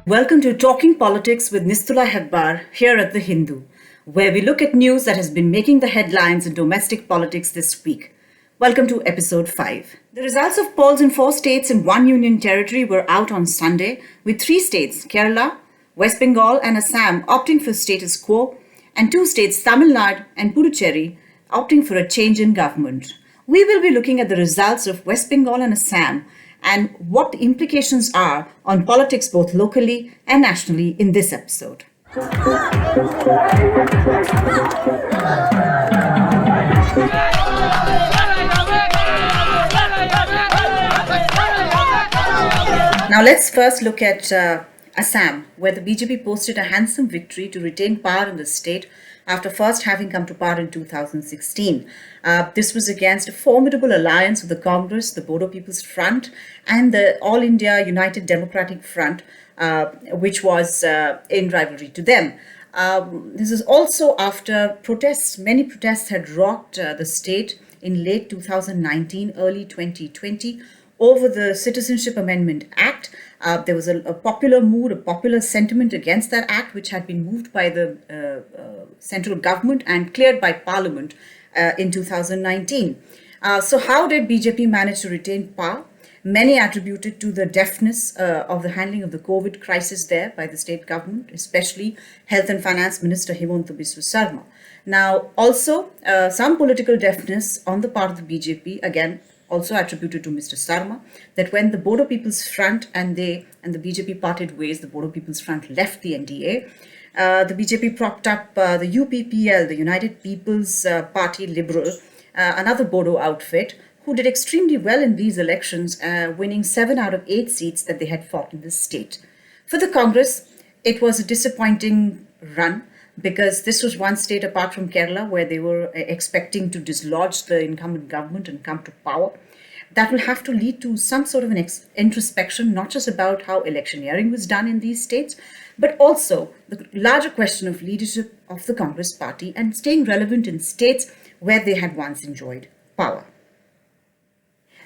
Welcome to Talking Politics with Nistula Hebbar here at The Hindu, where we look at news that has been making the headlines in domestic politics this week. Welcome to episode 5. The results of polls in 4 states and 1 union territory were out on Sunday, with 3 states, Kerala, West Bengal, and Assam, opting for status quo, and 2 states, Tamil Nadu and Puducherry, opting for a change in government. We will be looking at the results of West Bengal and Assam and what the implications are on politics both locally and nationally in this episode. Now let's first look at Assam, where the BJP posted a handsome victory to retain power in the state after first having come to power in 2016. This was against a formidable alliance of the Congress, the Bodo People's Front, and the All India United Democratic Front, which was in rivalry to them. This is also after protests. Many protests had rocked the state in late 2019, early 2020, over the Citizenship Amendment Act. There was a popular mood, a popular sentiment against that act, which had been moved by the central government and cleared by Parliament in 2019. So how did BJP manage to retain power? Many attributed to the deftness of the handling of the COVID crisis there by the state government, especially Health and Finance Minister Himanta Biswa Sarma. Now, also some political deftness on the part of the BJP, again, also attributed to Mr. Sarma, that when the Bodo People's Front and the BJP parted ways, the Bodo People's Front left the NDA. The BJP propped up the UPPL, the United People's Party Liberal, another Bodo outfit, who did extremely well in these elections, winning 7 out of 8 seats that they had fought in the state. For the Congress, it was a disappointing run, because this was one state apart from Kerala where they were expecting to dislodge the incumbent government and come to power. That will have to lead to some sort of an introspection, not just about how electioneering was done in these states, but also the larger question of leadership of the Congress party and staying relevant in states where they had once enjoyed power.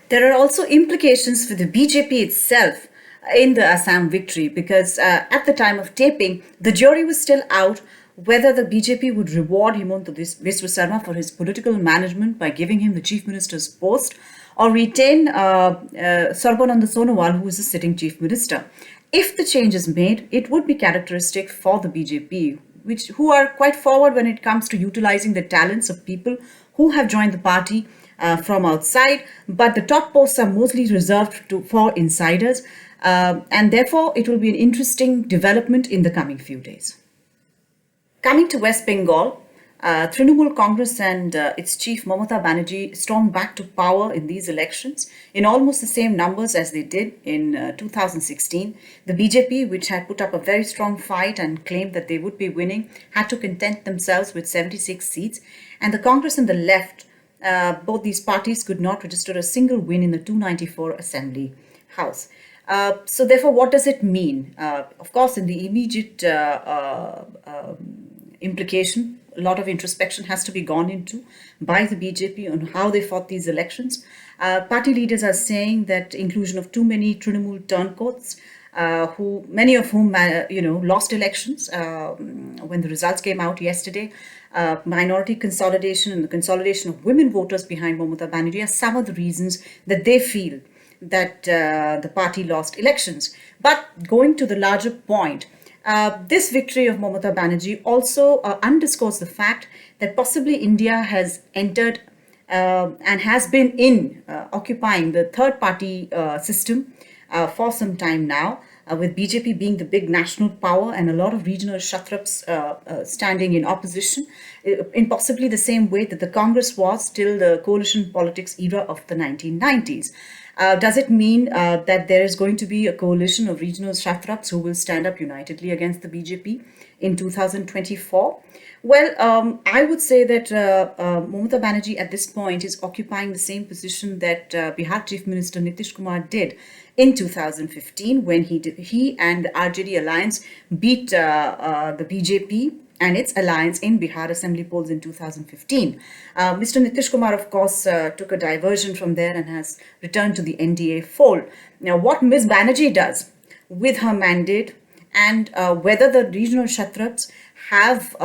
There are also implications for the BJP itself in the Assam victory, because at the time of taping, the jury was still out whether the BJP would reward Himanta Biswa Sarma for his political management by giving him the chief minister's post, or retain Sarbananda Sonowal, who is the sitting chief minister. If the change is made, it would be characteristic for the BJP, who are quite forward when it comes to utilizing the talents of people who have joined the party from outside, but the top posts are mostly reserved for insiders, and therefore it will be an interesting development in the coming few days. Coming to West Bengal, Trinamool Congress and its chief Mamata Banerjee stormed back to power in these elections in almost the same numbers as they did in 2016. The BJP, which had put up a very strong fight and claimed that they would be winning, had to content themselves with 76 seats. And the Congress and the left, both these parties could not register a single win in the 294 Assembly House. So therefore, what does it mean? Of course, in the immediate implication, a lot of introspection has to be gone into by the BJP on how they fought these elections. Party leaders are saying that inclusion of too many Trinamool turncoats, many of whom lost elections when the results came out yesterday. Minority consolidation and the consolidation of women voters behind Mamata Banerjee are some of the reasons that they feel that the party lost elections. But going to the larger point, this victory of Mamata Banerjee also underscores the fact that possibly India has entered and has been occupying the third party system for some time now, with BJP being the big national power and a lot of regional kshatraps standing in opposition, in possibly the same way that the Congress was till the coalition politics era of the 1990s. Does it mean that there is going to be a coalition of regional kshatraps who will stand up unitedly against the BJP in 2024? Well, I would say that Mamata Banerjee at this point is occupying the same position that Bihar Chief Minister Nitish Kumar did in 2015 when he and the RJD alliance beat the BJP and its alliance in Bihar Assembly polls in 2015. Mr. Nitish Kumar, of course, took a diversion from there and has returned to the NDA fold. Now, what Ms. Banerjee does with her mandate and whether the regional Kshatrabs have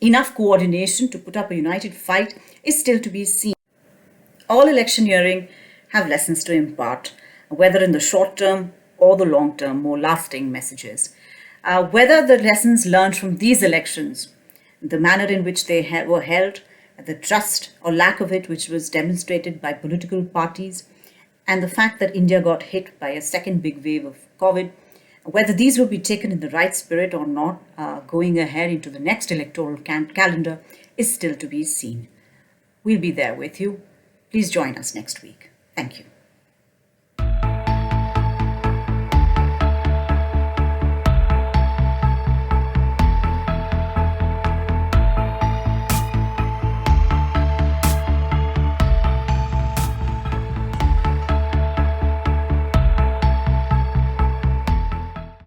enough coordination to put up a united fight is still to be seen. All electioneering have lessons to impart, whether in the short term or the long term, more lasting messages. Whether the lessons learned from these elections, the manner in which they were held, the trust or lack of it which was demonstrated by political parties, and the fact that India got hit by a second big wave of COVID, whether these will be taken in the right spirit or not, going ahead into the next electoral calendar, is still to be seen. We'll be there with you. Please join us next week. Thank you.